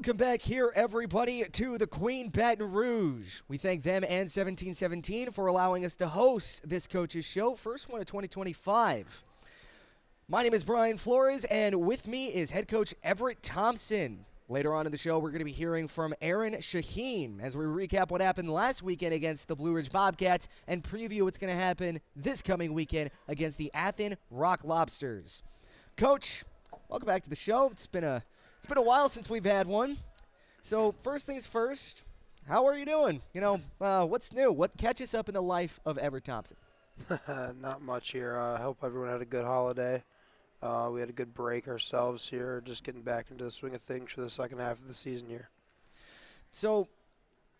Welcome back here, everybody, to the Queen Baton Rouge. We thank them and 1717 for allowing us to host this coach's show, first one of 2025. My name is Brian Flores, and with me is head coach Everett Thompson. Later on in the show, we're going to be hearing from Aaron Shahin as we recap what happened last weekend against the Blue Ridge Bobcats and preview what's going to happen this coming weekend against the Athens Rock Lobsters. Coach, welcome back to the show. It's been a while since we've had one. So first things first, how are you doing? What's new? What catches up in the life of Everett Thompson? Not much here. I hope everyone had a good holiday. We had a good break ourselves here, just getting back into the swing of things for the second half of the season here. So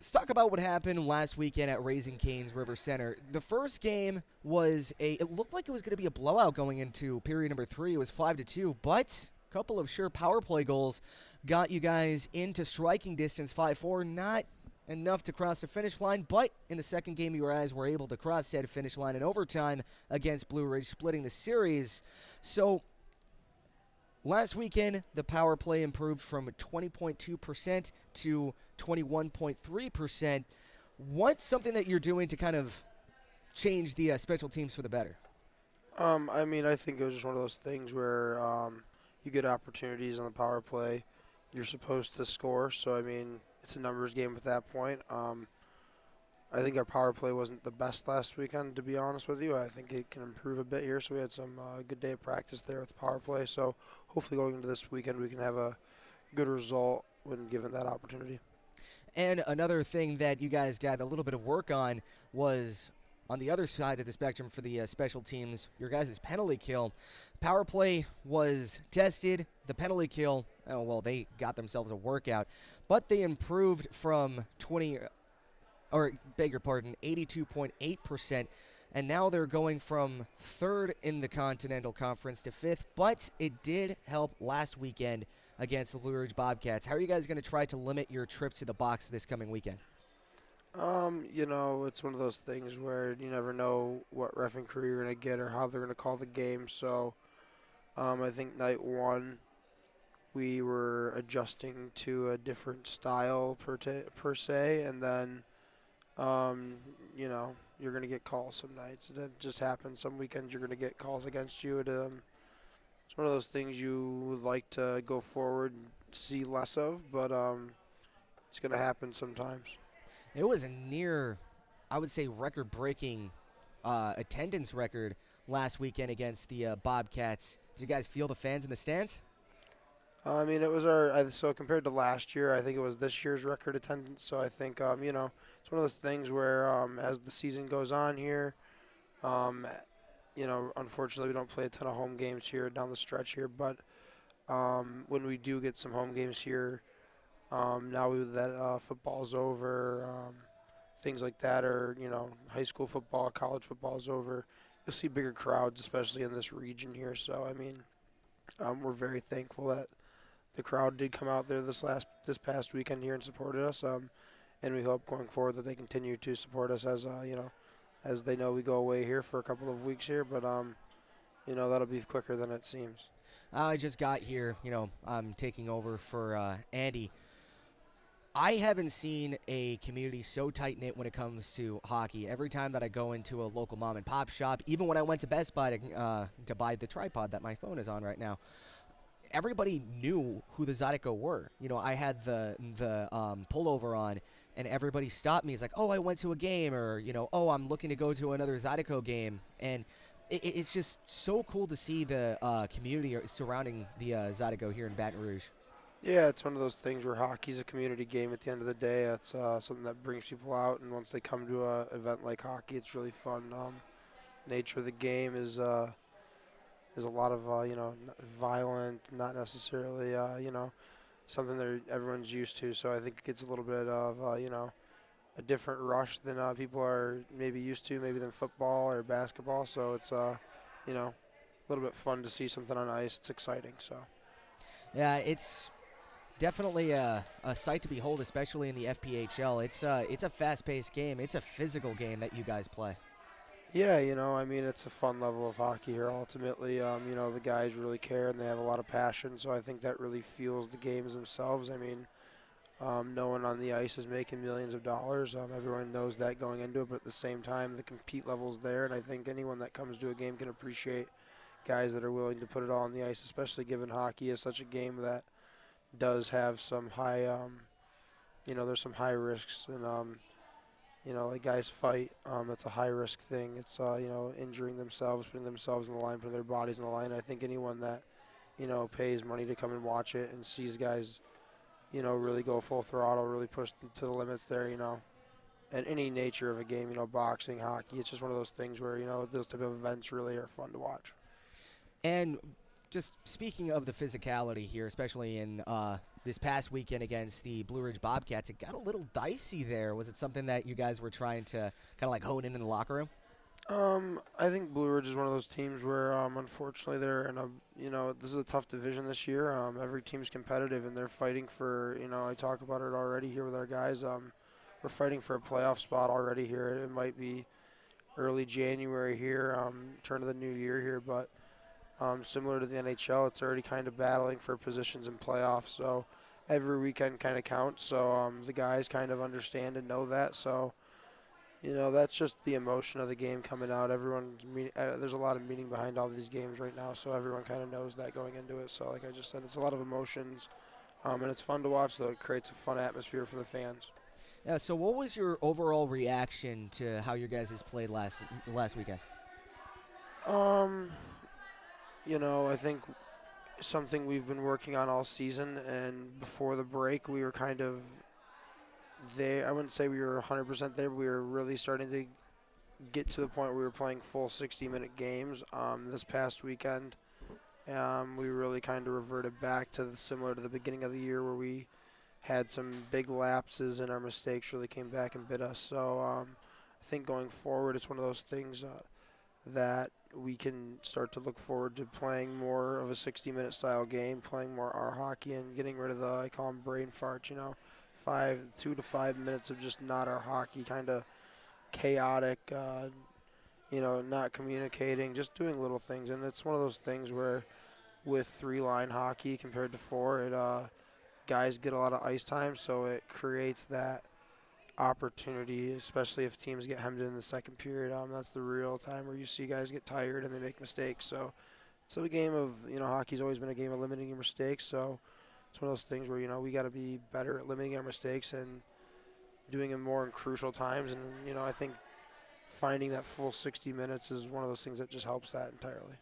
let's talk about what happened last weekend at Raising Cane's River Center. The first game it looked like it was going to be a blowout going into period number 3. It was 5-2, but a couple of sure power play goals got you guys into striking distance, 5-4. Not enough to cross the finish line, but in the second game, you guys were able to cross that finish line in overtime against Blue Ridge, splitting the series. So last weekend, the power play improved from 20.2% to 21.3%. What's something that you're doing to kind of change the special teams for the better? I think it was just one of those things where you get opportunities on the power play. You're supposed to score, so, it's a numbers game at that point. I think our power play wasn't the best last weekend, to be honest with you. I think it can improve a bit here, so we had some good day of practice there with the power play. So hopefully going into this weekend we can have a good result when given that opportunity. And another thing that you guys got a little bit of work on was on the other side of the spectrum for the special teams, your guys' penalty kill. Power play was tested. The penalty kill, they got themselves a workout, but they improved from 82.8%, and now they're going from 3rd in the Continental Conference to 5th, but it did help last weekend against the Blue Ridge Bobcats. How are you guys going to try to limit your trip to the box this coming weekend? It's one of those things where you never know what reffing crew you're going to get or how they're going to call the game. So I think night 1 we were adjusting to a different style per se, and then, you're going to get calls some nights. It just happens. Some weekends you're going to get calls against you. It's one of those things you would like to go forward and see less of, but it's going to happen sometimes. It was a near, I would say, record-breaking attendance record last weekend against the Bobcats. Did you guys feel the fans in the stands? It was so compared to last year, I think it was this year's record attendance. So I think, it's one of those things where as the season goes on here, unfortunately we don't play a ton of home games here down the stretch here. But when we do get some home games here, now that football's over, things like that, or, high school football, college football's over, you'll see bigger crowds, especially in this region here. So, we're very thankful that the crowd did come out there this past weekend here and supported us, and we hope going forward that they continue to support us as they know we go away here for a couple of weeks here, but that'll be quicker than it seems. I just got here, I'm taking over for Andy. I haven't seen a community so tight-knit when it comes to hockey. Every time that I go into a local mom-and-pop shop, even when I went to Best Buy to buy the tripod that my phone is on right now, everybody knew who the Zydeco were. I had the pullover on, and everybody stopped me. It's like, oh, I went to a game, or, oh, I'm looking to go to another Zydeco game. And it's just so cool to see the community surrounding the Zydeco here in Baton Rouge. Yeah, it's one of those things where hockey's a community game at the end of the day. It's something that brings people out, and once they come to an event like hockey, it's really fun. Nature of the game is a lot of, violent, not necessarily, something that everyone's used to. So I think it gets a little bit of, a different rush than people are maybe used to, maybe than football or basketball. So it's, a little bit fun to see something on ice. It's exciting. So. Yeah, it's definitely a sight to behold, especially in the FPHL. It's a fast-paced game. It's a physical game that you guys play. Yeah, it's a fun level of hockey here. Ultimately, the guys really care and they have a lot of passion. So I think that really fuels the games themselves. No one on the ice is making millions of dollars. Everyone knows that going into it, but at the same time, the compete level's there, and I think anyone that comes to a game can appreciate guys that are willing to put it all on the ice, especially given hockey is such a game that does have some high, there's some high risks, and like guys fight. It's a high risk thing. It's injuring themselves, putting themselves in the line, putting their bodies in the line. I think anyone that pays money to come and watch it and sees guys really go full throttle, really push to the limits there, at any nature of a game, boxing, hockey. It's just one of those things where, those type of events really are fun to watch. And just speaking of the physicality here, especially in this past weekend against the Blue Ridge Bobcats, it got a little dicey there. Was it something that you guys were trying to kind of like hone in the locker room? I think Blue Ridge is one of those teams where, unfortunately, they're in this is a tough division this year. Every team's competitive, and they're fighting for, I talk about it already here with our guys. We're fighting for a playoff spot already here. It might be early January here, turn of the new year here, but similar to the NHL, it's already kind of battling for positions in playoffs. So every weekend kind of counts. So the guys kind of understand and know that. So that's just the emotion of the game coming out. There's a lot of meaning behind all these games right now, so everyone kind of knows that going into it. So like I just said, it's a lot of emotions, and it's fun to watch, though. It creates a fun atmosphere for the fans. Yeah, so what was your overall reaction to how your guys played last weekend? I think something we've been working on all season, and before the break, we were kind of there. I wouldn't say we were 100% there, but we were really starting to get to the point where we were playing full 60-minute games. This past weekend, we really kind of reverted back to similar to the beginning of the year where we had some big lapses and our mistakes really came back and bit us. So I think going forward, it's one of those things that we can start to look forward to playing more of a 60-minute style game, playing more our hockey, and getting rid of I call them brain farts, 2 to 5 minutes of just not our hockey, kind of chaotic, not communicating, just doing little things. And it's one of those things where with 3-line hockey compared to 4, guys get a lot of ice time, so it creates that opportunity, especially if teams get hemmed in the second period. That's the real time where you see guys get tired and they make mistakes. So it's a game of, hockey's always been a game of limiting your mistakes, so it's one of those things where, we got to be better at limiting our mistakes and doing them more in crucial times. And, I think finding that full 60 minutes is one of those things that just helps that entirely.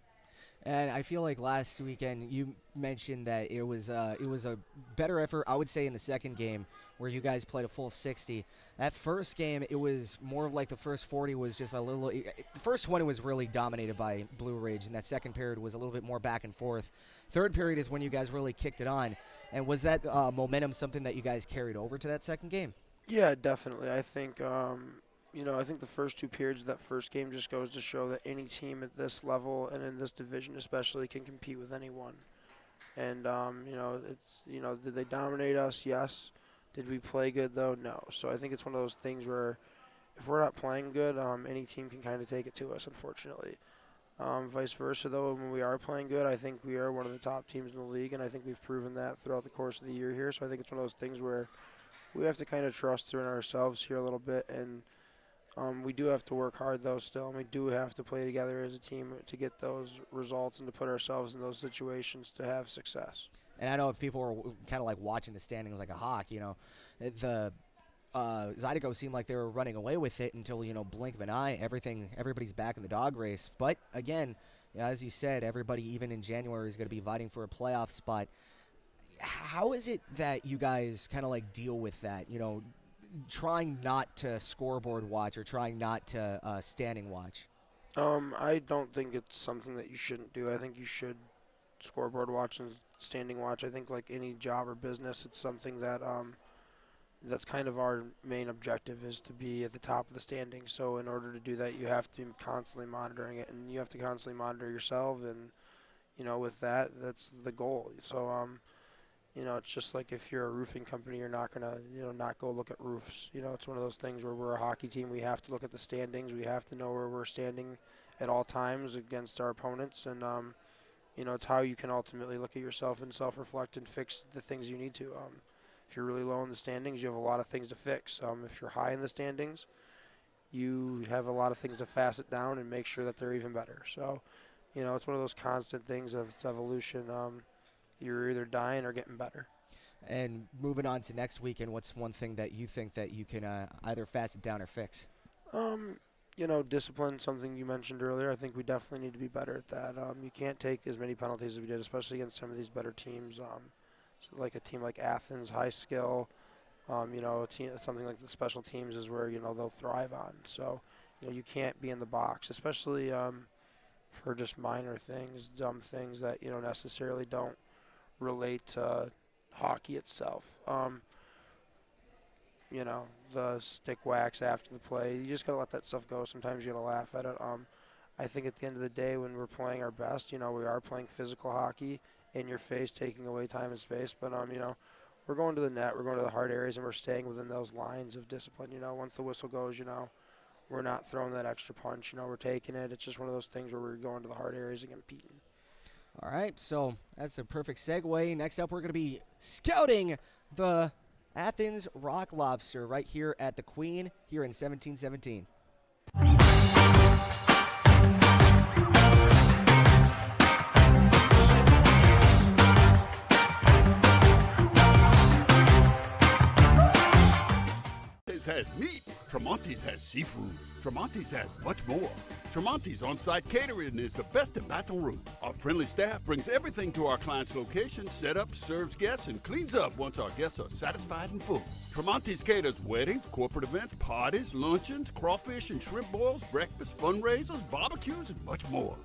And I feel like last weekend you mentioned that it was a better effort, I would say, in the second game where you guys played a full 60. That first game, it was more of like the first 40 was just a little – the first 20 was really dominated by Blue Ridge, and that second period was a little bit more back and forth. Third period is when you guys really kicked it on. And was that momentum something that you guys carried over to that second game? Yeah, definitely. I think I think the first 2 periods of that first game just goes to show that any team at this level and in this division especially can compete with anyone. And, did they dominate us? Yes. Did we play good, though? No. So I think it's one of those things where if we're not playing good, any team can kind of take it to us, unfortunately. Vice versa, though, when we are playing good, I think we are one of the top teams in the league, and I think we've proven that throughout the course of the year here. So I think it's one of those things where we have to kind of trust in ourselves here a little bit, and we do have to work hard, though, still, and we do have to play together as a team to get those results and to put ourselves in those situations to have success. And I know if people were kind of like watching the standings like a hawk, the Zydeco seemed like they were running away with it until, blink of an eye, everybody's back in the dog race. But again, as you said, everybody even in January is going to be fighting for a playoff spot. How is it that you guys kind of like deal with that, trying not to scoreboard watch or trying not to standing watch? I don't think it's something that you shouldn't do. I think you should scoreboard watch and standing watch. I think like any job or business, it's something that that's kind of our main objective is to be at the top of the standings. So in order to do that, you have to be constantly monitoring it, and you have to constantly monitor yourself. And with that, that's the goal. So it's just like if you're a roofing company, you're not gonna not go look at roofs. It's one of those things where we're a hockey team. We have to look at the standings. We have to know where we're standing at all times against our opponents, and it's how you can ultimately look at yourself and self-reflect and fix the things you need to. If you're really low in the standings, you have a lot of things to fix. If you're high in the standings, you have a lot of things to facet down and make sure that they're even better. So, it's one of those constant things of its evolution. You're either dying or getting better. And moving on to next weekend, what's one thing that you think that you can either facet down or fix? Discipline, something you mentioned earlier. I think we definitely need to be better at that. You can't take as many penalties as we did, especially against some of these better teams. Like a team like Athens, high skill. Something like the special teams is where they'll thrive on. So, you can't be in the box, especially for just minor things, dumb things that necessarily don't relate to hockey itself. The stick wax after the play. You just got to let that stuff go. Sometimes you got to laugh at it. I think at the end of the day, when we're playing our best, we are playing physical hockey, in your face, taking away time and space. But, we're going to the net, we're going to the hard areas, and we're staying within those lines of discipline. Once the whistle goes, we're not throwing that extra punch. We're taking it. It's just one of those things where we're going to the hard areas and competing. All right, so that's a perfect segue. Next up, we're going to be scouting the Athens Rock Lobster right here at the Queen here in 1717. Has meat. Tremonti's has seafood. Tremonti's has much more. Tremonti's on-site catering is the best in Baton Rouge. Our friendly staff brings everything to our clients' location, set up, serves guests, and cleans up once our guests are satisfied and full. Tremonti's caters weddings, corporate events, parties, luncheons, crawfish and shrimp boils, breakfast, fundraisers, barbecues, and much more.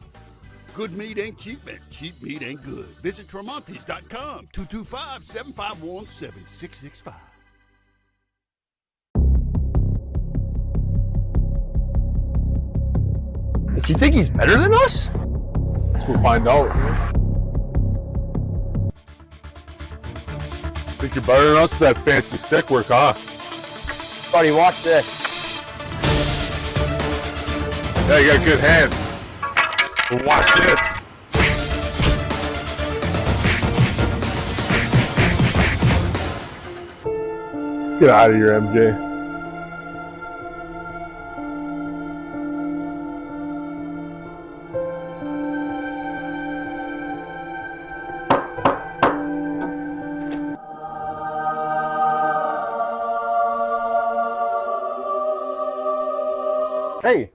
Good meat ain't cheap, and cheap meat ain't good. Visit Tremonti's.com, 225-751-7665. Does he think he's better than us? We'll find out. Think you're better than us with that fancy stick work, huh? Buddy, watch this. Yeah, you got good hands. But watch this. Let's get out of here, MJ. Hey,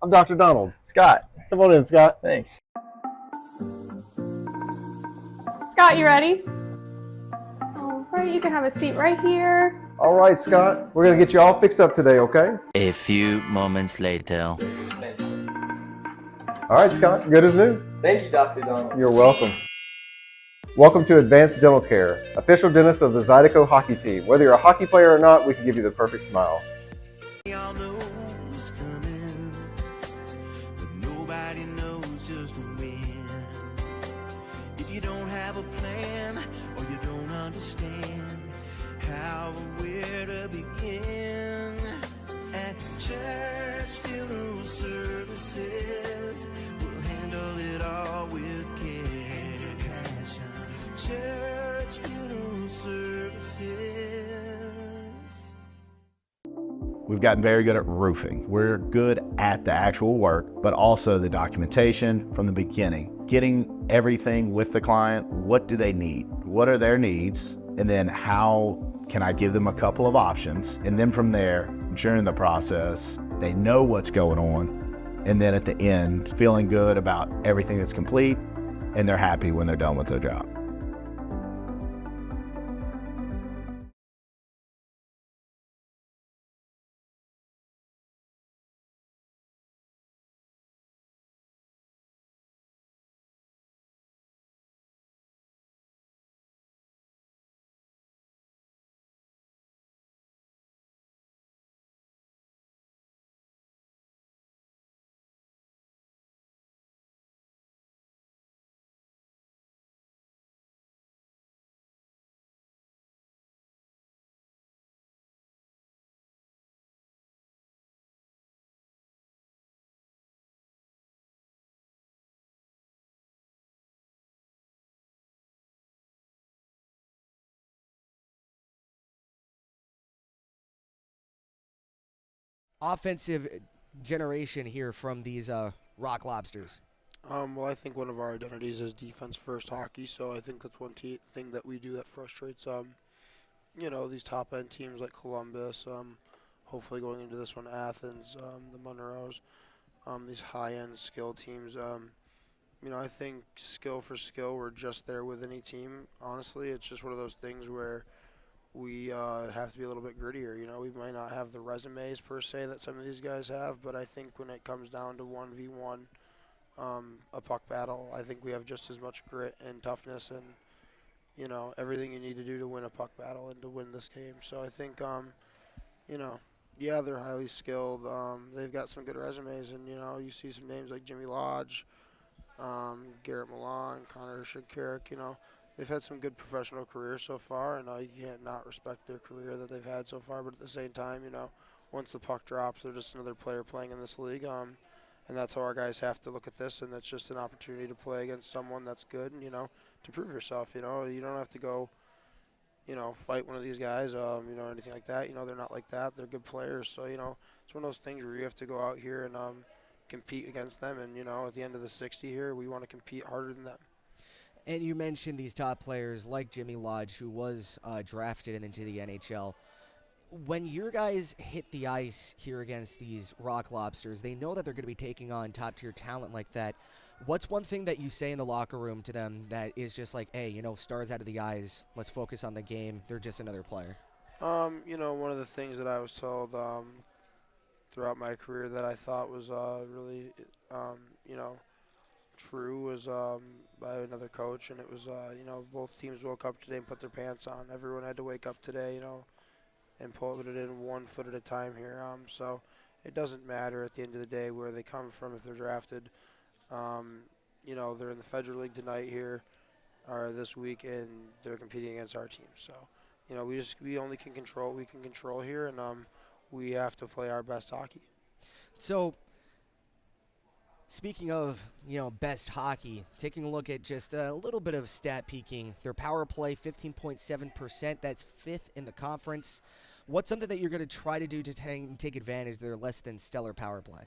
I'm Dr. Donald. Scott, come on in, Scott. Thanks. Scott, you ready? All right, you can have a seat right here. All right, Scott. We're going to get you all fixed up today, okay? A few moments later. All right, Scott. Good as new. Thank you, Dr. Donald. You're welcome. Welcome to Advanced Dental Care, official dentist of the Zydeco hockey team. Whether you're a hockey player or not, we can give you the perfect smile. Nobody knows just when. If you don't have a plan or you don't understand how or where to begin, at church funeral services, we'll handle it all with care and passion. Church funeral services. We've gotten very good at roofing. We're good at the actual work, but also the documentation from the beginning, getting everything with the client. What do they need? What are their needs? And then how can I give them a couple of options? And then from there, during the process, they know what's going on. And then at the end, feeling good about everything that's complete, and they're happy when they're done with their job. offensive generation here from these Rock Lobsters? Well, I think one of our identities is defense-first hockey, so I think that's one thing that we do that frustrates, these top-end teams like Columbus, hopefully going into this one, Athens, the Monroes, these high-end skill teams. I think skill for skill, we're just there with any team. Honestly, it's just one of those things where we have to be a little bit grittier. We might not have the resumes per se that some of these guys have, but I think when it comes down to 1v1, a puck battle, I think we have just as much grit and toughness and, everything you need to do to win a puck battle and to win this game. So I think, yeah, they're highly skilled. They've got some good resumes, and, you see some names like Jimmy Lodge, Garrett Milan, Connor Shinkarik, they've had some good professional careers so far, and you can't not respect their career that they've had so far. But at the same time, once the puck drops, they're just another player playing in this league. And that's how our guys have to look at this, and it's just an opportunity to play against someone that's good and, to prove yourself. You don't have to go, fight one of these guys, anything like that. They're not like that. They're good players. So, it's one of those things where you have to go out here and compete against them. And, at the end of the 60 here, we want to compete harder than them. And you mentioned these top players like Jimmy Lodge, who was drafted into the NHL. When your guys hit the ice here against these Rock Lobsters, they know that they're going to be taking on top-tier talent like that. What's one thing that you say in the locker room to them that is just like, hey, stars out of the eyes, let's focus on the game, they're just another player? One of the things that I was told throughout my career that I thought was really, true was by another coach, and it was, both teams woke up today and put their pants on. Everyone had to wake up today, and pull it in 1 foot at a time here. So it doesn't matter at the end of the day where they come from if they're drafted. They're in the Federal League tonight here, or this week, and they're competing against our team. So, we only can control what we can control here, and we have to play our best hockey. So, speaking of, best hockey, taking a look at just a little bit of stat peeking. Their power play, 15.7%. That's 5th in the conference. What's something that you're going to try to do to take advantage of their less than stellar power play?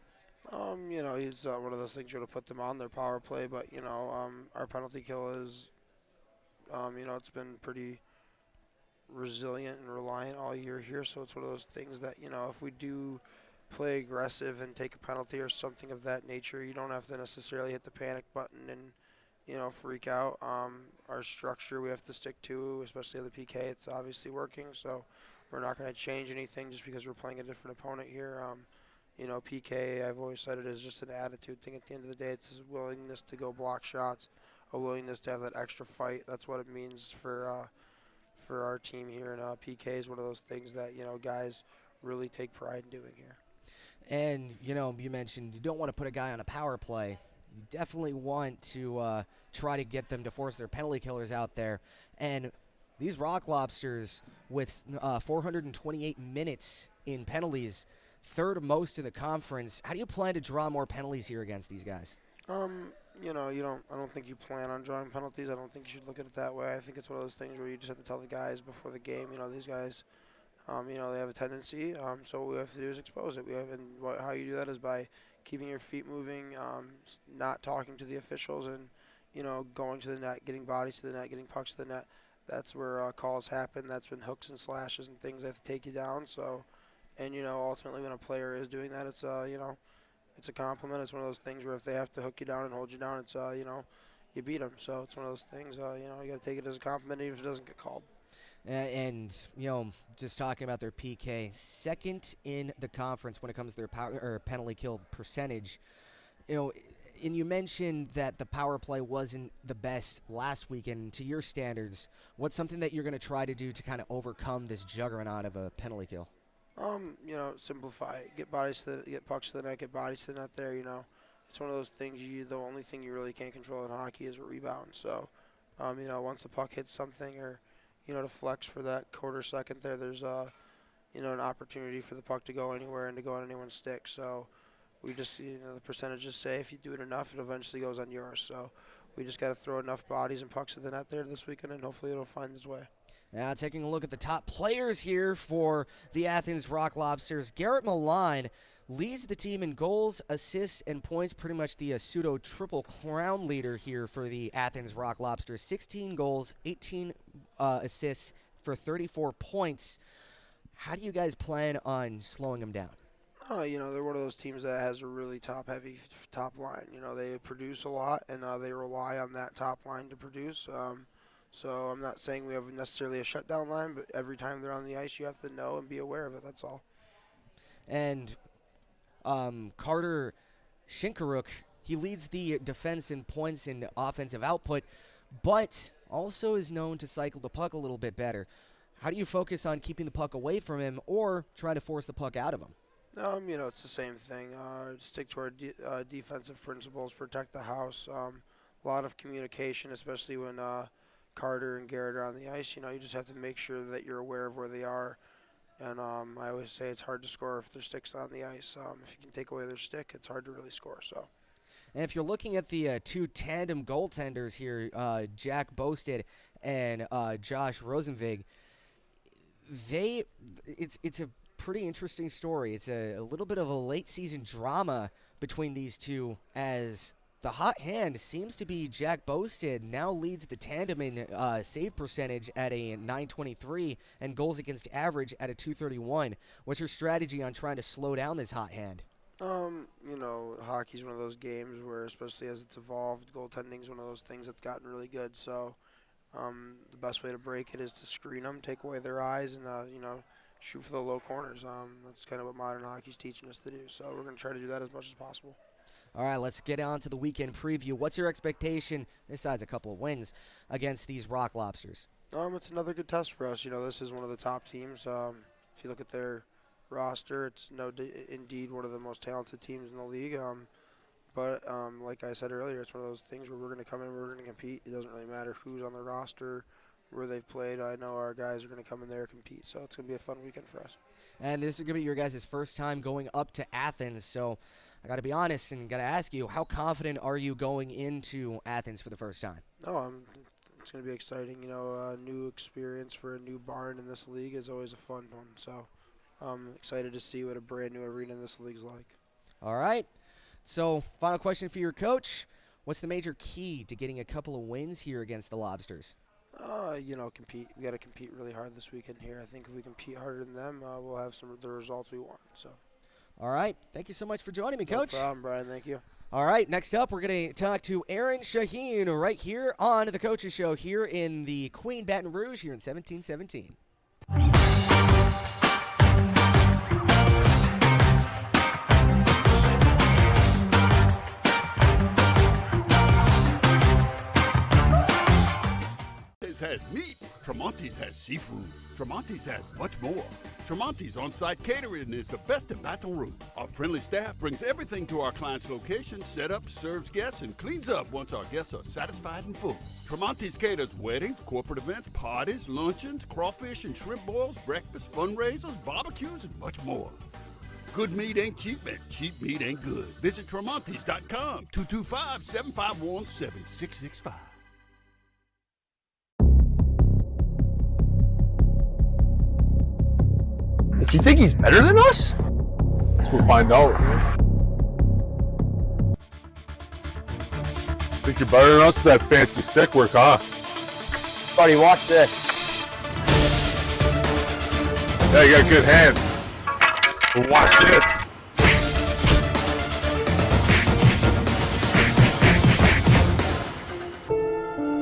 It's one of those things you're going to put them on their power play, but, our penalty kill is, it's been pretty resilient and reliant all year here, so it's one of those things that, if we do play aggressive and take a penalty or something of that nature, you don't have to necessarily hit the panic button and, freak out. Our structure we have to stick to, especially on the PK, it's obviously working, so we're not going to change anything just because we're playing a different opponent here. PK, I've always said it is just an attitude thing at the end of the day. It's a willingness to go block shots, a willingness to have that extra fight. That's what it means for our team here, and PK is one of those things that, guys really take pride in doing here. And, you mentioned you don't want to put a guy on a power play. You definitely want to try to get them to force their penalty killers out there. And these Rock Lobsters, with 428 minutes in penalties, third most in the conference. How do you plan to draw more penalties here against these guys? I don't think you plan on drawing penalties. I don't think you should look at it that way. I think it's one of those things where you just have to tell the guys before the game, these guys, they have a tendency. So what we have to do is expose it. How you do that is by keeping your feet moving, not talking to the officials, and, going to the net, getting bodies to the net, getting pucks to the net. That's where calls happen. That's when hooks and slashes and things have to take you down. So, and, ultimately when a player is doing that, it's, it's a compliment. It's one of those things where if they have to hook you down and hold you down, it's, you beat them. So it's one of those things, you got to take it as a compliment even if it doesn't get called. And, just talking about their PK, second in the conference when it comes to their power or penalty kill percentage. And you mentioned that the power play wasn't the best last weekend. To your standards, what's something that you're going to try to do to kind of overcome this juggernaut of a penalty kill? Simplify it. Get pucks to the net, get bodies to the net there, It's one of those things, the only thing you really can't control in hockey is a rebound. So, once the puck hits something or, to flex for that quarter second there's, an opportunity for the puck to go anywhere and to go on anyone's stick. So we just, the percentages say if you do it enough, it eventually goes on yours. So we just got to throw enough bodies and pucks to the net there this weekend, and hopefully it'll find its way. Now taking a look at the top players here for the Athens Rock Lobsters. Garrett Maline leads the team in goals, assists, and points. Pretty much the pseudo triple crown leader here for the Athens Rock Lobsters. 16 goals, 18 assists for 34 points. How do you guys plan on slowing them down? They're one of those teams that has a really top-heavy top line. They produce a lot, and they rely on that top line to produce. So I'm not saying we have necessarily a shutdown line, but every time they're on the ice, you have to know and be aware of it. That's all. And Carter Shinkaruk, he leads the defense in points and offensive output, but also is known to cycle the puck a little bit better. How do you focus on keeping the puck away from him or try to force the puck out of him? It's the same thing. Stick to our defensive principles, protect the house. A lot of communication, especially when Carter and Garrett are on the ice. You just have to make sure that you're aware of where they are. And I always say it's hard to score if their stick's on the ice. If you can take away their stick, it's hard to really score. So. And if you're looking at the two tandem goaltenders here, Jack Bosted and Josh Rosenvig, it's a pretty interesting story. It's a little bit of a late season drama between these two, as the hot hand seems to be Jack Bosted. Now leads the tandem in save percentage at a .923 and goals against average at a .231. What's your strategy on trying to slow down this hot hand? Hockey's one of those games where, especially as it's evolved, goaltending's one of those things that's gotten really good. So the best way to break it is to screen them, take away their eyes, and shoot for the low corners. That's kind of what modern hockey's teaching us to do. So we're going to try to do that as much as possible. All right, let's get on to the weekend preview. What's your expectation, besides a couple of wins, against these Rock Lobsters? It's another good test for us. This is one of the top teams. If you look at their roster, it's indeed one of the most talented teams in the league. But like I said earlier, it's one of those things where we're going to come in, we're going to compete. It doesn't really matter who's on the roster, where they've played. I know our guys are going to come in there and compete, so it's going to be a fun weekend for us. And this is going to be your guys' first time going up to Athens, so I got to be honest and got to ask you, how confident are you going into Athens for the first time? It's going to be exciting. A new experience for a new barn in this league is always a fun one. So I'm excited to see what a brand new arena in this league's like. All right. So final question for your coach. What's the major key to getting a couple of wins here against the Lobsters? Compete. We got to compete really hard this weekend here. I think if we compete harder than them, we'll have some of the results we want. So. All right. Thank you so much for joining me, Coach. No problem, Brian. Thank you. All right. Next up, we're going to talk to Aaron Shahin right here on the Coaches Show here in the Queen Baton Rouge here in 1717. Has meat. Tremonti's has seafood. Tremonti's has much more. Tremonti's on-site catering is the best in Baton Rouge. Our friendly staff brings everything to our client's location, set up, serves guests, and cleans up once our guests are satisfied and full. Tremonti's caters weddings, corporate events, parties, luncheons, crawfish and shrimp boils, breakfast, fundraisers, barbecues, and much more. Good meat ain't cheap, and cheap meat ain't good. Visit Tremonti's.com, 225-751-7665. Does he think he's better than us? We'll find out. Think you're better than us with that fancy stick work, huh? Buddy, watch this. Yeah, you got good hands. But watch this.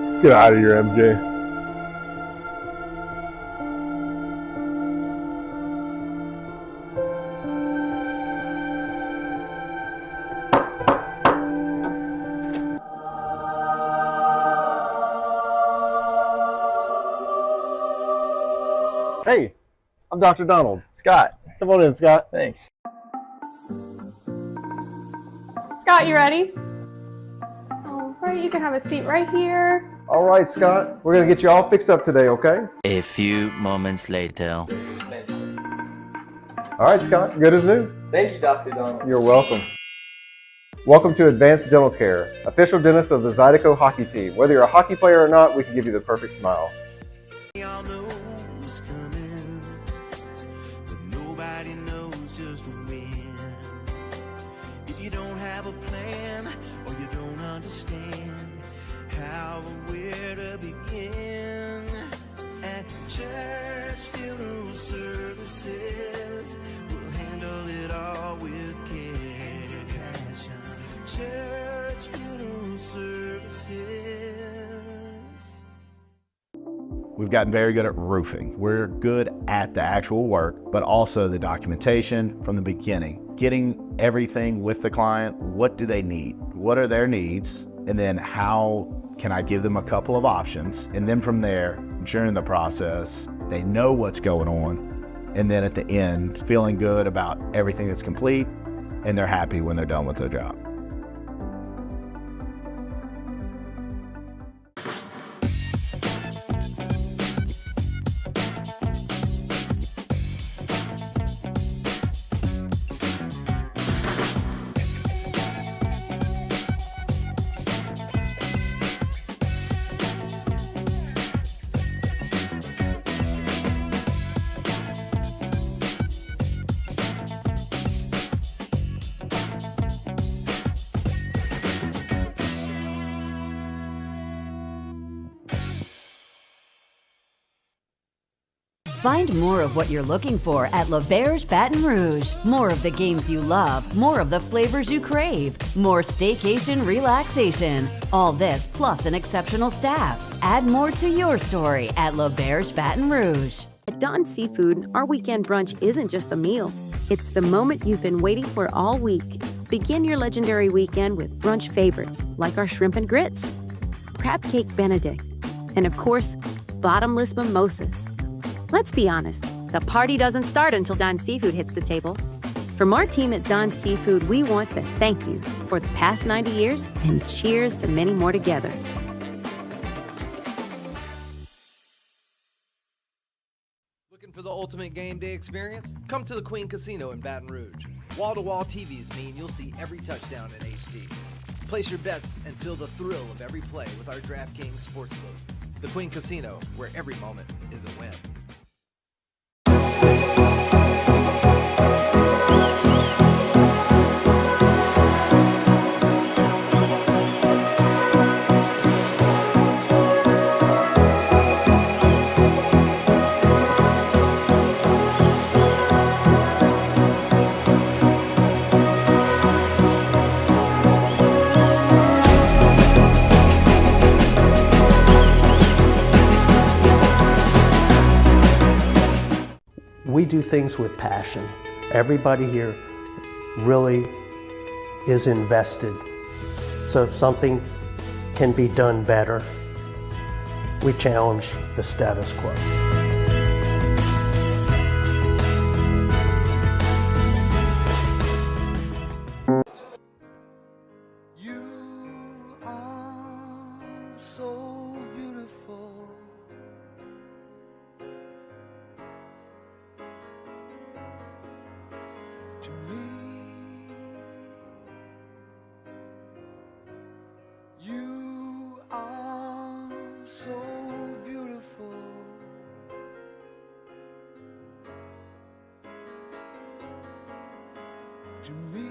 Let's get out of here, MJ. Hey, I'm Dr. Donald. Scott, come on in, Scott. Thanks. Scott, you ready? All right, you can have a seat right here. All right, Scott. We're going to get you all fixed up today, okay? A few moments later. All right, Scott. Good as new. Thank you, Dr. Donald. You're welcome. Welcome to Advanced Dental Care, official dentist of the Zydeco hockey team. Whether you're a hockey player or not, we can give you the perfect smile. Y'all know just a win. If you don't have a plan or you don't understand how or where to begin, at church funeral services, we'll handle it all with care and passion. Church funeral services. We've gotten very good at roofing. We're good at the actual work, but also the documentation from the beginning. Getting everything with the client, what do they need? What are their needs? And then how can I give them a couple of options? And then from there, during the process, they know what's going on. And then at the end, feeling good about everything that's complete, and they're happy when they're done with their job. Find more of what you're looking for at L'Auberge Baton Rouge. More of the games you love, more of the flavors you crave, more staycation relaxation. All this plus an exceptional staff. Add more to your story at L'Auberge Baton Rouge. At Don Seafood, our weekend brunch isn't just a meal. It's the moment you've been waiting for all week. Begin your legendary weekend with brunch favorites like our shrimp and grits, crab cake Benedict, and of course, bottomless mimosas. Let's be honest, the party doesn't start until Don Seafood hits the table. From our team at Don Seafood, we want to thank you for the past 90 years and cheers to many more together. Looking for the ultimate game day experience? Come to the Queen Casino in Baton Rouge. Wall-to-wall TVs mean you'll see every touchdown in HD. Place your bets and feel the thrill of every play with our DraftKings Sportsbook. The Queen Casino, where every moment is a win. We do things with passion. Everybody here really is invested. So if something can be done better, we challenge the status quo. So beautiful. To me, you are so beautiful. To me.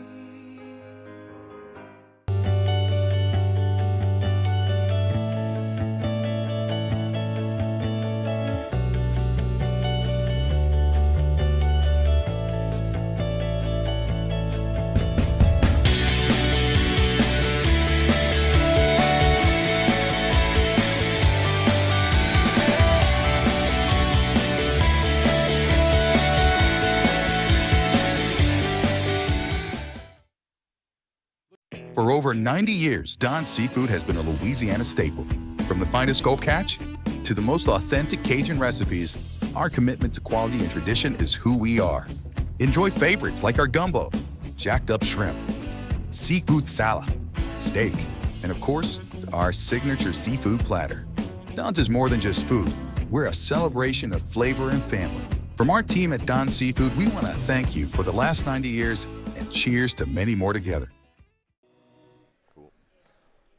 For over 90 years, Don's Seafood has been a Louisiana staple. From the finest Gulf catch to the most authentic Cajun recipes, our commitment to quality and tradition is who we are. Enjoy favorites like our gumbo, jacked up shrimp, seafood salad, steak, and of course, our signature seafood platter. Don's is more than just food. We're a celebration of flavor and family. From our team at Don's Seafood, we want to thank you for the last 90 years and cheers to many more together.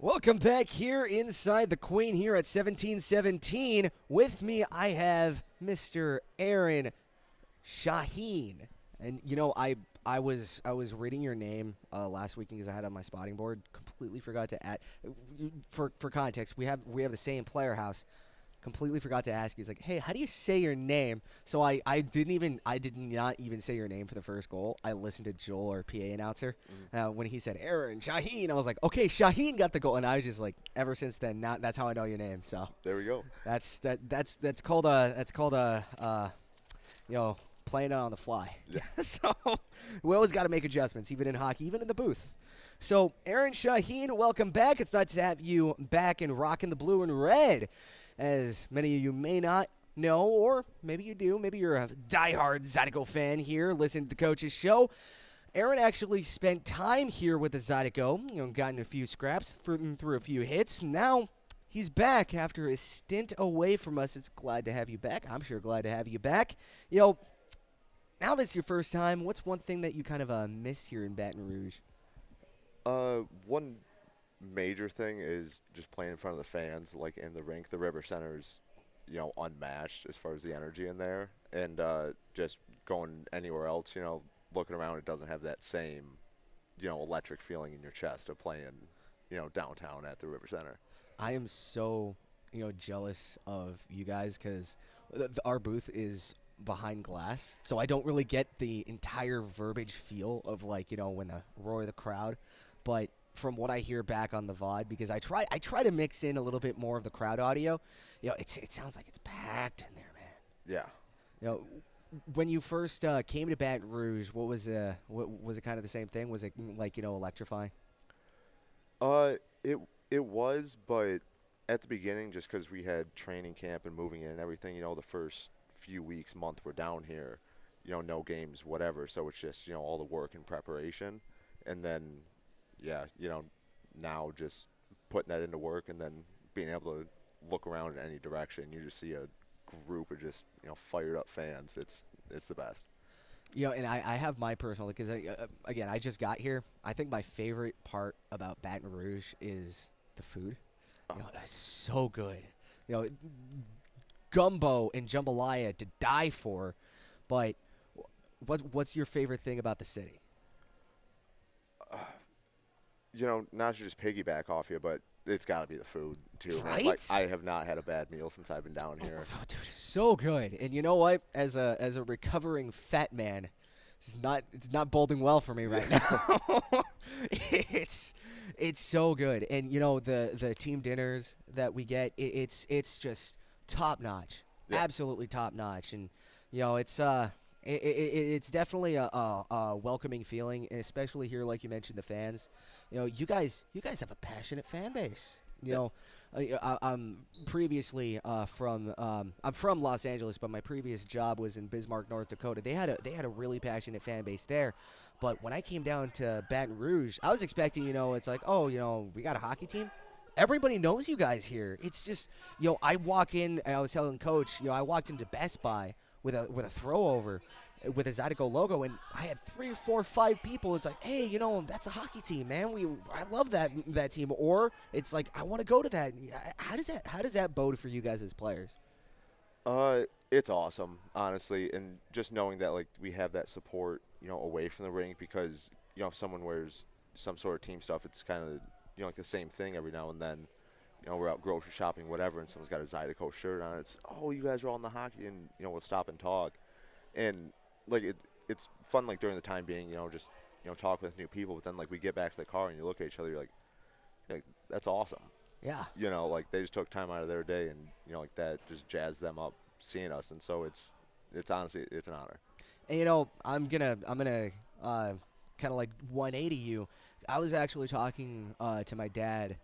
Welcome back here inside the Queen here at 1717. With me, I have Mr. Aaron Shahin. And, you know, I I was reading your name last weekend because I had it on my spotting board. Completely forgot to add. For context, we have the same player house. Completely forgot to ask you. He's like, hey, how do you say your name? So I did not even say your name for the first goal. I listened to Joel, our PA announcer, when he said Aaron Shahin. I was like, okay, Shahin got the goal, and I was just like, ever since then, that's how I know your name. So there we go. That's called playing it on the fly. Yeah. So we always got to make adjustments, even in hockey, even in the booth. So Aaron Shahin, welcome back. It's nice to have you back and rocking the blue and red. As many of you may not know, or maybe you do, maybe you're a diehard Zydeco fan here, listening to the coach's show. Aaron actually spent time here with the Zydeco, gotten a few scraps, through a few hits. Now he's back after his stint away from us. It's glad to have you back. I'm sure glad to have you back. Now that's your first time. What's one thing that you kind of missed here in Baton Rouge? One major thing is just playing in front of the fans, like in the rink. The River Center's, unmatched as far as the energy in there, and just going anywhere else, looking around, it doesn't have that same, electric feeling in your chest of playing, downtown at the River Center. I am so, jealous of you guys because our booth is behind glass, so I don't really get the entire verbiage feel of when the roar of the crowd, but from what I hear back on the VOD, because I try to mix in a little bit more of the crowd audio, it sounds like it's packed in there, man. Yeah. When you first came to Baton Rouge, what was it kind of the same thing? Was it electrifying? It was, but at the beginning, just because we had training camp and moving in and everything, the first few weeks, month we're down here, no games, whatever. So it's just all the work and preparation, and then. Yeah, now just putting that into work and then being able to look around in any direction, you just see a group of just fired up fans. It's the best. And I have my personal, because again, I just got here. I think my favorite part about Baton Rouge is the food. It's so good. Gumbo and jambalaya to die for. But what's your favorite thing about the city? Not to just piggyback off you, but it's got to be the food, too. Right? Like, I have not had a bad meal since I've been down here. Oh, dude, it's so good. And you know what? As a recovering fat man, it's not boding well for me right now. It's so good. And, the team dinners that we get, it's just top-notch. Yeah. Absolutely top-notch. And, it's definitely a welcoming feeling, and especially here, like you mentioned, the fans. You guys have a passionate fan base. I'm previously I'm from Los Angeles, but my previous job was in Bismarck, North Dakota. They had a really passionate fan base there. But when I came down to Baton Rouge, I was expecting, it's like, we got a hockey team. Everybody knows you guys here. It's just, I walk in, and I was telling Coach, I walked into Best Buy with a throw over with a Zydeco logo, and I had 3, 4, 5 people. It's like, hey, that's a hockey team, man. I love that team. Or it's like, I want to go to that. How does that bode for you guys as players? It's awesome, honestly, and just knowing that we have that support, away from the rink, because if someone wears some sort of team stuff, it's kind of the same thing every now and then. We're out grocery shopping, whatever, and someone's got a Zydeco shirt on. It's, you guys are all in the hockey, and we'll stop and talk, and it's fun during the time being, just talk with new people. But then we get back to the car and you look at each other, you're like that's awesome. Yeah. They just took time out of their day, and that just jazzed them up seeing us, and so it's honestly it's an honor. And I'm gonna kind of 180 you. I was actually talking to my dad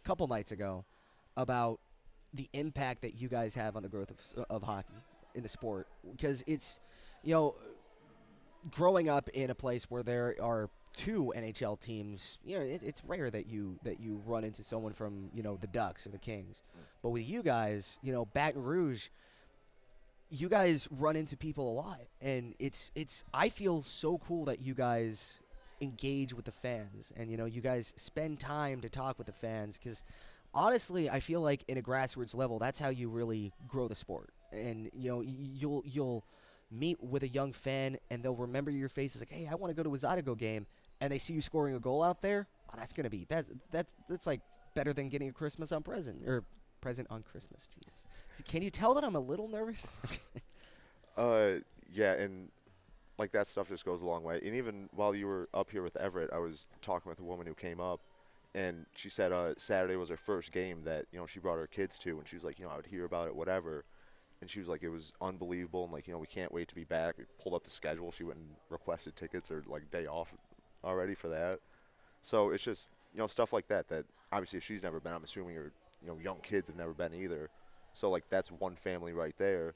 couple nights ago about the impact that you guys have on the growth of hockey in the sport, because it's growing up in a place where there are 2 NHL teams, it's rare that you run into someone from the Ducks or the Kings, but with you guys, Baton Rouge, you guys run into people a lot, and it's I feel so cool that you guys engage with the fans, and you guys spend time to talk with the fans, because honestly I feel like in a grassroots level that's how you really grow the sport, and you'll meet with a young fan and they'll remember your face as like, hey, I want to go to a Zydeco game, and they see you scoring a goal out there. Oh, that's like better than getting a present on Christmas. Jesus, so can you tell that I'm a little nervous? Yeah, and like that stuff just goes a long way. And even while you were up here with Everett, I was talking with a woman who came up, and she said Saturday was her first game that she brought her kids to, and she was like, I would hear about it, whatever. And she was like, it was unbelievable, and like we can't wait to be back. We pulled up the schedule. She went and requested tickets or like day off already for that. So it's just stuff like that obviously if she's never been, I'm assuming her young kids have never been either. So like that's one family right there.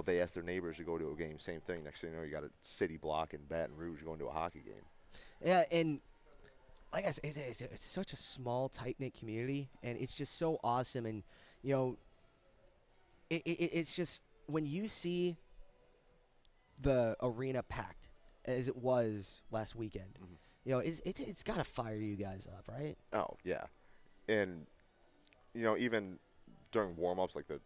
They ask their neighbors to go to a game. Same thing. Next thing you know, you got a city block in Baton Rouge going to a hockey game. Yeah, and like I said, it's such a small, tight-knit community, and it's just so awesome. And it's just when you see the arena packed as it was last weekend, it's got to fire you guys up, right? Oh yeah, and even during warm-ups, like the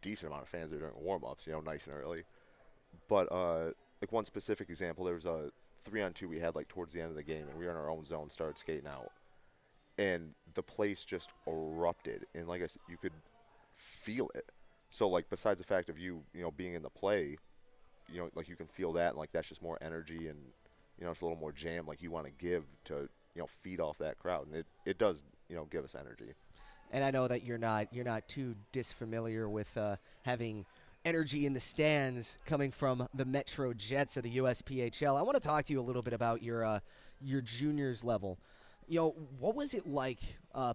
decent amount of fans there during warm-ups, nice and early. But like one specific example, there was a 3-on-2 we had like towards the end of the game, and we were in our own zone, started skating out, and the place just erupted, and like I said, you could feel it. So like besides the fact of you being in the play, like you can feel that, and like that's just more energy, and it's a little more jam like you want to give to feed off that crowd, and it does give us energy. And I know that you're not too disfamiliar with having energy in the stands coming from the Metro Jets of the USPHL. I want to talk to you a little bit about your juniors level. What was it like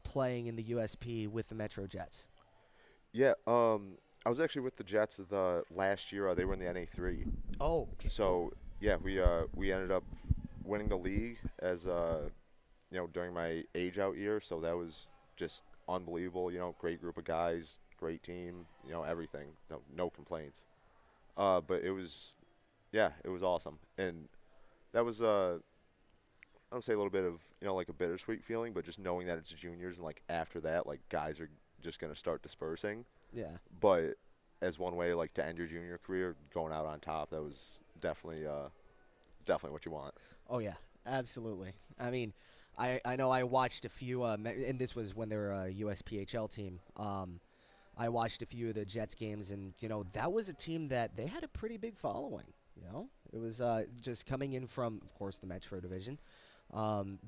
playing in the USP with the Metro Jets? Yeah, I was actually with the Jets the last year. They were in the NA3. Oh, okay. So yeah, we ended up winning the league as during my age out year. So that was just unbelievable. Great group of guys, great team. Everything. No complaints. But it was awesome, and that was I would say a little bit of like a bittersweet feeling, but just knowing that it's juniors and like after that, like guys are just gonna start dispersing. Yeah. But as one way like to end your junior career, going out on top, that was definitely what you want. Oh yeah, absolutely. I mean, I know I watched a few, and this was when they were a USPHL team. I watched a few of the Jets games, and that was a team that they had a pretty big following. It was just coming in from, of course, the Metro division.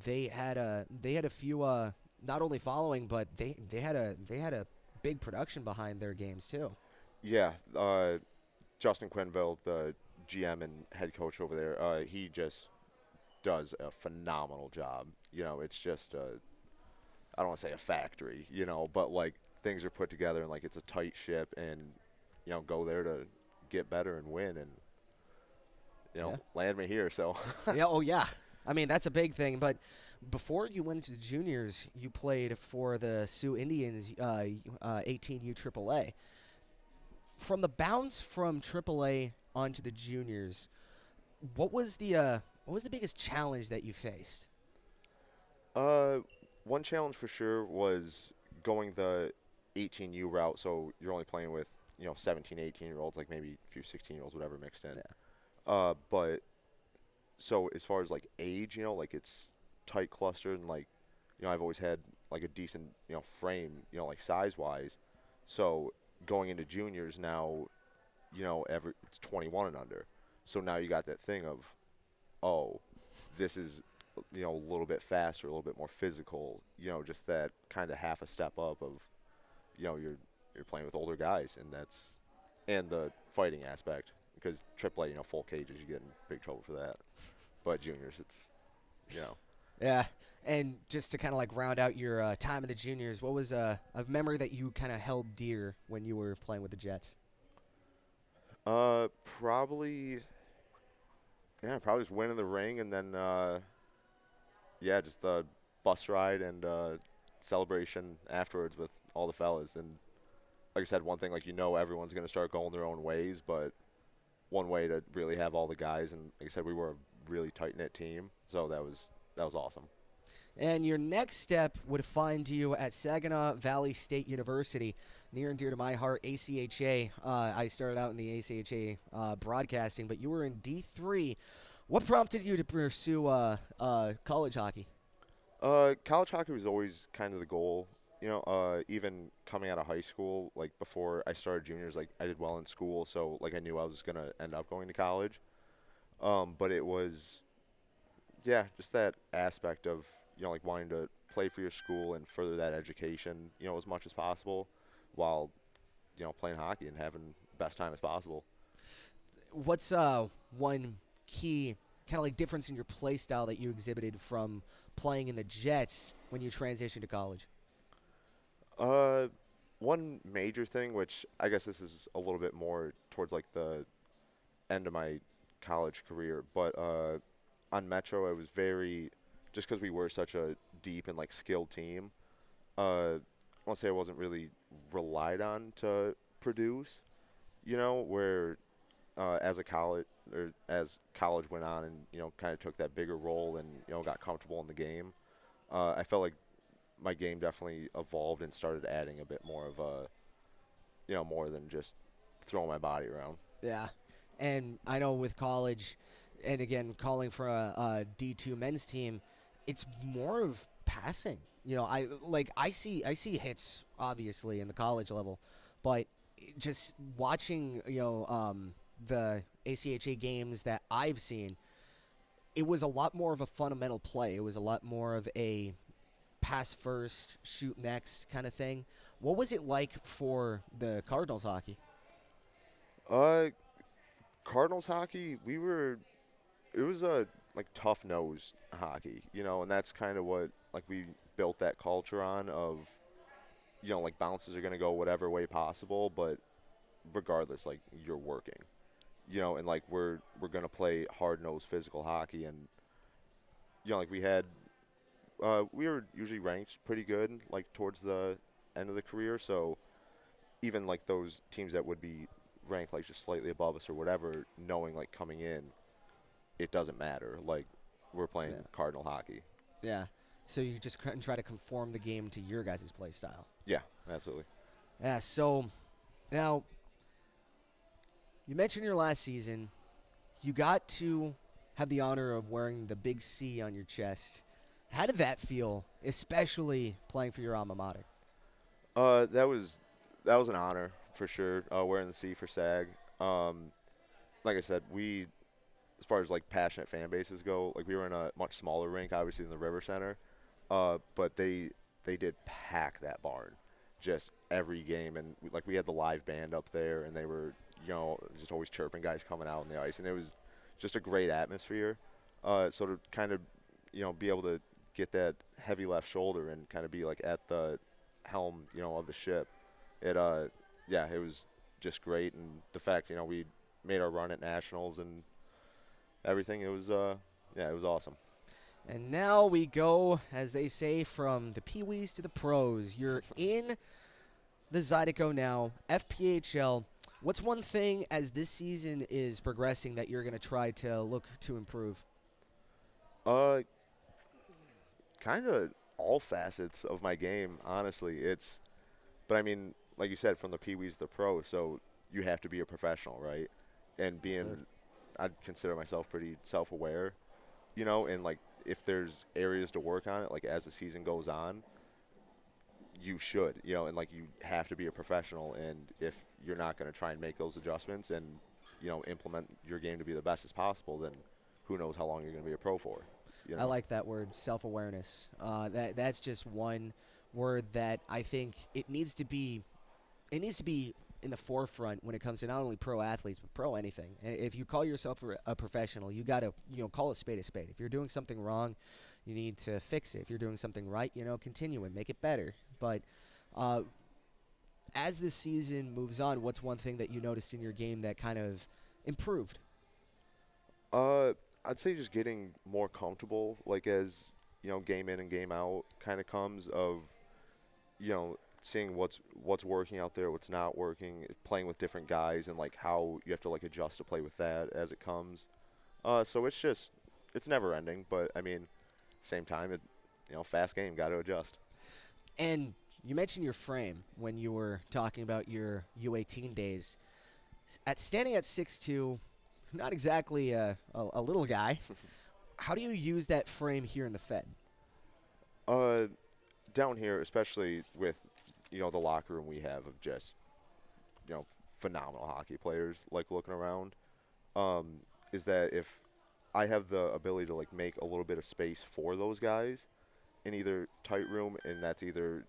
They had a few not only following, but they had a big production behind their games too. Yeah, Justin Quinville, the GM and head coach over there, he just does a phenomenal job. It's just I don't want to say a factory, but like things are put together and like it's a tight ship, and go there to get better and win, and land me here. So yeah, oh yeah. I mean, that's a big thing. But before you went into the juniors, you played for the Sioux Indians 18U AAA. From the bounce from AAA onto the juniors, what was the biggest challenge that you faced? One challenge for sure was going the 18U route, so you're only playing with 17, 18-year-olds, like maybe a few 16-year-olds, whatever mixed in. Yeah. But so as far as like age, like it's tight clustered, and like I've always had like a decent frame, like size wise. So going into juniors now, it's 21 and under. So now you got that thing of, oh, this is a little bit faster, a little bit more physical. Just that kind of half a step up of, you're playing with older guys, and the fighting aspect, because AAA, full cages, you get in big trouble for that. But juniors, it's, Yeah, and just to kind of like round out your time in the juniors, what was a memory that you kind of held dear when you were playing with the Jets? Probably just winning the ring, and then just the bus ride and celebration afterwards with all the fellas. And like I said, one thing, like everyone's gonna start going their own ways, but one way to really have all the guys, and like I said, we were a really tight knit team, so that was awesome. And your next step would find you at Saginaw Valley State University, near and dear to my heart, ACHA. I started out in the ACHA broadcasting, but you were in D3. What prompted you to pursue college hockey? College hockey was always kind of the goal. Even coming out of high school, like before I started juniors, like I did well in school, so like I knew I was gonna end up going to college. But it was, yeah, just that aspect of like wanting to play for your school and further that education, as much as possible, while playing hockey and having the best time as possible. What's one key kind of like difference in your play style that you exhibited from playing in the Jets when you transitioned to college? One major thing, which I guess this is a little bit more towards like the end of my college career, but on Metro, I was very, just because we were such a deep and like skilled team, I won't say I wasn't really relied on to produce, where as college went on and kind of took that bigger role and got comfortable in the game, I felt like my game definitely evolved and started adding a bit more of a, more than just throwing my body around. Yeah, and I know with college, and again calling for a D2 men's team, it's more of passing. I see hits obviously in the college level, but just watching the ACHA games that I've seen, it was a lot more of a fundamental play. It was a lot more of a pass first, shoot next kind of thing. What was it like for the Cardinals hockey? Cardinals hockey, it was a like tough nose hockey, and that's kind of what like we built that culture on of, like bounces are gonna go whatever way possible, but regardless, like you're working, and like we're gonna play hard nosed physical hockey, and like we were usually ranked pretty good like towards the end of the career, so even like those teams that would be ranked like just slightly above us or whatever, knowing like coming in, it doesn't matter. Like we're playing Cardinal hockey. Yeah. So you just try to conform the game to your guys' play style. Yeah, absolutely. Yeah. So now you mentioned your last season, you got to have the honor of wearing the big C on your chest. How did that feel, especially playing for your alma mater? That was an honor for sure. Wearing the C for SAG. Like I said, as far as like passionate fan bases go, like we were in a much smaller rink, obviously in the River Center, but they did pack that barn, just every game, and we had the live band up there, and they were just always chirping guys coming out on the ice, and it was just a great atmosphere. So to kind of be able to get that heavy left shoulder and kind of be like at the helm of the ship, it was just great, and the fact we made our run at nationals and everything, it was awesome. And now we go, as they say, from the Pee-wees to the pros. You're in the Zydeco now, FPHL. What's one thing as this season is progressing that you're going to try to look to improve? Kind of all facets of my game, honestly. But I mean, like you said, from the Pee-wees to the pro, so you have to be a professional, right? And I'd consider myself pretty self-aware, and like if there's areas to work on it, like as the season goes on, you should, and like you have to be a professional, and if you're not going to try and make those adjustments and, implement your game to be the best as possible, then who knows how long you're going to be a pro for. I like that word, self-awareness. That's just one word that I think it needs to be in the forefront when it comes to not only pro athletes but pro anything. If you call yourself a professional, you got to call a spade a spade. If you're doing something wrong, you need to fix it. If you're doing something right, continue and make it better. But as this season moves on, what's one thing that you noticed in your game that kind of improved? I'd say just getting more comfortable, like as game in and game out kind of comes of seeing what's working out there, what's not working, playing with different guys, and like how you have to like adjust to play with that as it comes. So it's never ending, but I mean, same time fast game, got to adjust. And you mentioned your frame when you were talking about your U18 days. Standing at 6'2", not exactly a little guy. How do you use that frame here in the Fed? Down here, especially with, the locker room we have of just, phenomenal hockey players, like looking around, is that if I have the ability to, make a little bit of space for those guys in either tight room, and that's either,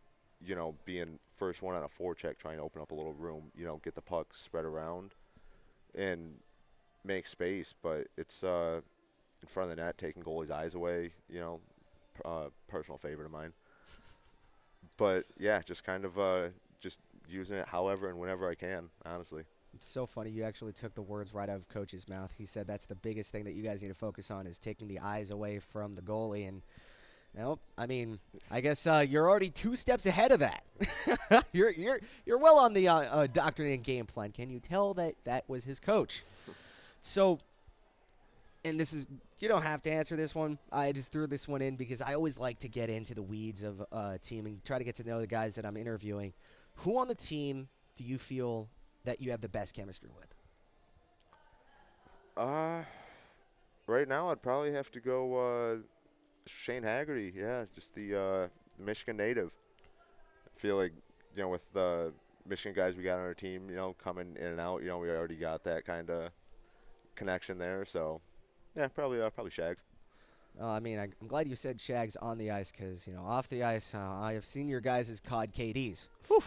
being first one on a forecheck, trying to open up a little room, get the puck spread around and make space, but it's in front of the net, taking goalies' eyes away, personal favorite of mine. But, yeah, just kind of just using it however and whenever I can, honestly. It's so funny. You actually took the words right out of Coach's mouth. He said that's the biggest thing that you guys need to focus on is taking the eyes away from the goalie. And, I guess you're already 2 steps ahead of that. You're well on the doctrine and game plan. Can you tell that was his coach? So, and this is, you don't have to answer this one. I just threw this one in because I always like to get into the weeds of a team and try to get to know the guys that I'm interviewing. Who on the team do you feel that you have the best chemistry with? Right now I'd probably have to go Shane Haggerty. Yeah, just the Michigan native. I feel like, with the Michigan guys we got on our team, coming in and out, we already got that kind of connection there. So, yeah, probably Shags. I'm glad you said Shags on the ice because, off the ice, I have seen your guys' COD KDs. Whew.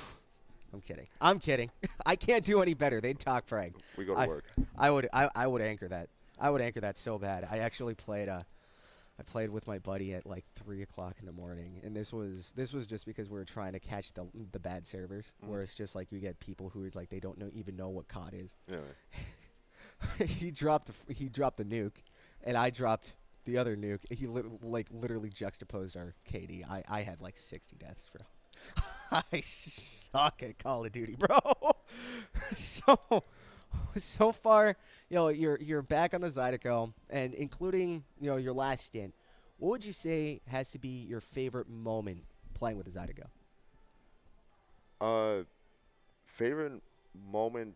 I'm kidding. I can't do any better. They'd talk frag. We go to work. I would anchor that. I would anchor that so bad. I actually played I played with my buddy at 3 o'clock in the morning, and this was just because we were trying to catch the bad servers, where it's just you get people who is they don't even know what COD is. Yeah. He dropped the nuke, and I dropped the other nuke. He literally juxtaposed our KD. I had 60 deaths, bro. I suck at Call of Duty, bro. So far, you're back on the Zydeco, and including your last stint. What would you say has to be your favorite moment playing with the Zydeco? Favorite moment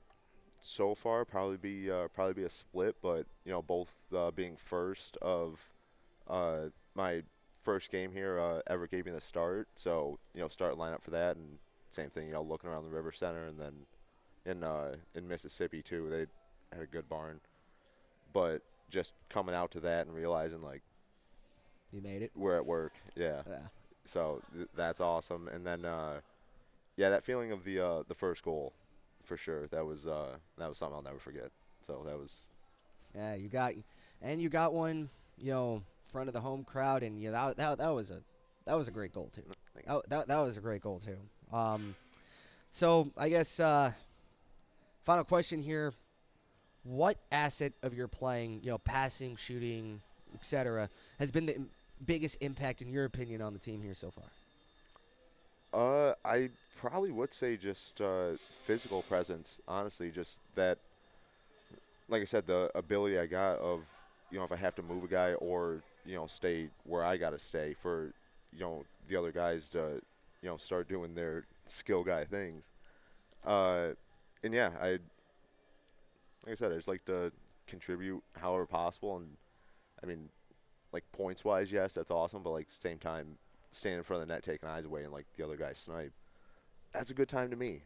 so far probably be a split, but both being first of my first game here, Everett gave me the start, so start lineup for that, and same thing, looking around the River Center, and then in Mississippi too, they had a good barn, but just coming out to that and realizing you made it. We're at work, yeah. So that's awesome, and then that feeling of the first goal, for sure, that was something I'll never forget. So that was. Yeah, you got one, front of the home crowd, and that was a great goal too. That was a great goal too. So I guess final question here: what asset of your playing, passing, shooting, etc., has been the biggest impact in your opinion on the team here so far? I probably would say just physical presence. Honestly, just that. Like I said, the ability I got of if I have to move a guy or stay where I gotta stay for the other guys to start doing their skill guy things. And yeah, like I said, I just like to contribute however possible, and points wise, yes, that's awesome, but same time, standing in front of the net, taking eyes away, and the other guy snipe, that's a good time to me,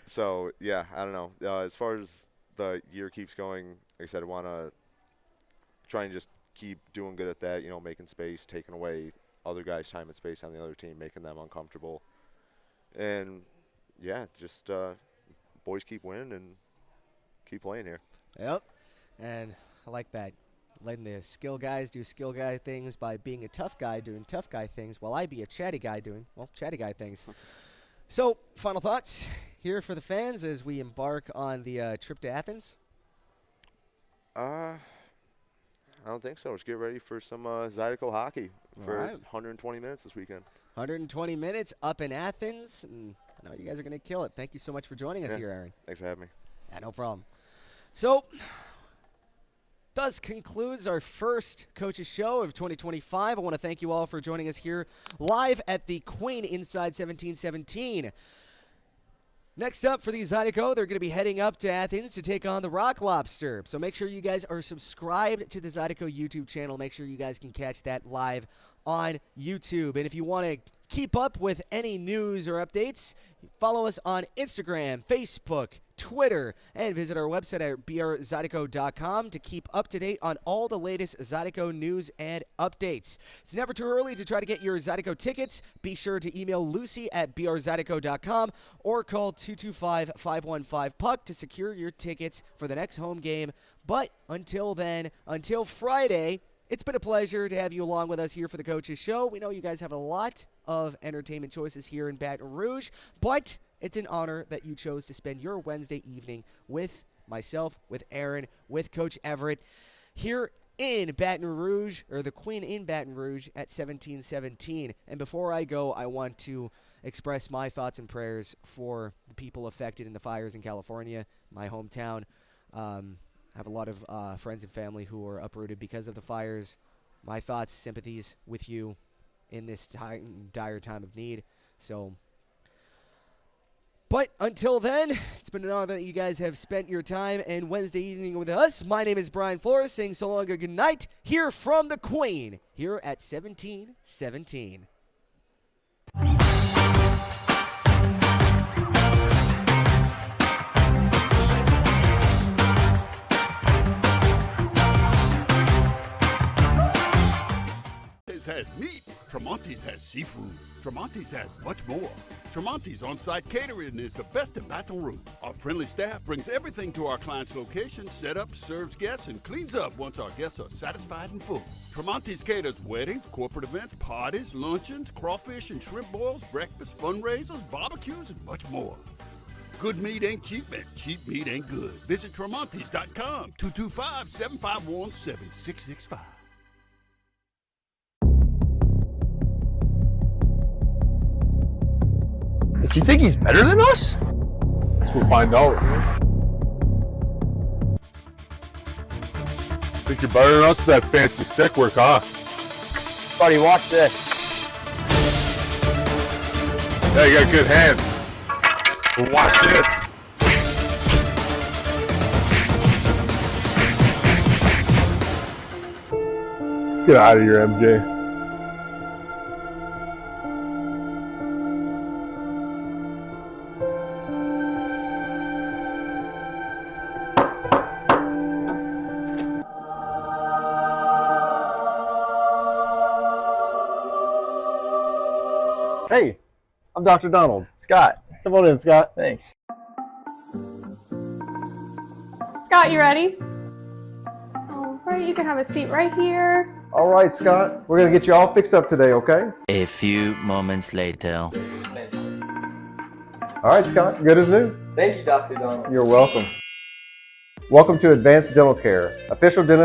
So yeah, I don't know. As far as the year keeps going, like I said, I want to try and just keep doing good at that. Making space, taking away other guys' time and space on the other team, making them uncomfortable, and yeah, just boys keep winning and keep playing here. Yep, and I like that. Letting the skill guys do skill guy things by being a tough guy doing tough guy things, while I be a chatty guy doing chatty guy things. So, final thoughts here for the fans as we embark on the trip to Athens? I don't think so. Just get ready for some Zydeco hockey for 120 minutes this weekend. 120 minutes up in Athens. And I know you guys are going to kill it. Thank you so much for joining us here, Aaron. Thanks for having me. Yeah, no problem. So, thus concludes our first Coach's Show of 2025. I want to thank you all for joining us here live at the Queen Inside 1717. Next up for the Zydeco, they're going to be heading up to Athens to take on the Rock Lobster. So make sure you guys are subscribed to the Zydeco YouTube channel. Make sure you guys can catch that live on YouTube. And if you want to keep up with any news or updates, follow us on Instagram, Facebook, Twitter, and visit our website at brzydeco.com to keep up to date on all the latest Zydeco news and updates. It's never too early to try to get your Zydeco tickets. Be sure to email Lucy at brzydeco.com or call 225-515-PUCK to secure your tickets for the next home game. But until then, until Friday, it's been a pleasure to have you along with us here for the Coach's Show. We know you guys have a lot of entertainment choices here in Baton Rouge, but it's an honor that you chose to spend your Wednesday evening with myself, with Aaron, with Coach Everett here in Baton Rouge, or the Queen in Baton Rouge at 1717. And before I go, I want to express my thoughts and prayers for the people affected in the fires in California, my hometown. I have a lot of friends and family who are uprooted because of the fires. My thoughts, sympathies with you in this dire time of need. But until then, it's been an honor that you guys have spent your time and Wednesday evening with us. My name is Brian Flores, saying so long and good night here from the Queen, here at 1717. Has meat. Tremonti's has seafood. Tremonti's has much more. Tremonti's on-site catering is the best in Baton Rouge. Our friendly staff brings everything to our client's location, set up, serves guests, and cleans up once our guests are satisfied and full. Tremonti's caters weddings, corporate events, parties, luncheons, crawfish and shrimp boils, breakfast, fundraisers, barbecues, and much more. Good meat ain't cheap, and cheap meat ain't good. Visit Tremonti's.com, 225-751-7665. Does he think he's better than us? We'll find out. Think you're better than us with that fancy stick work, huh? Buddy, watch this. Yeah, you got good hands. But watch this. Let's get out of here, MJ. Hey, I'm Dr. Donald. Scott, come on in, Scott. Thanks. Scott, you ready? All right, you can have a seat right here. All right, Scott. We're going to get you all fixed up today, okay? A few moments later. All right, Scott. Good as new. Thank you, Dr. Donald. You're welcome. Welcome to Advanced Dental Care. Official dentist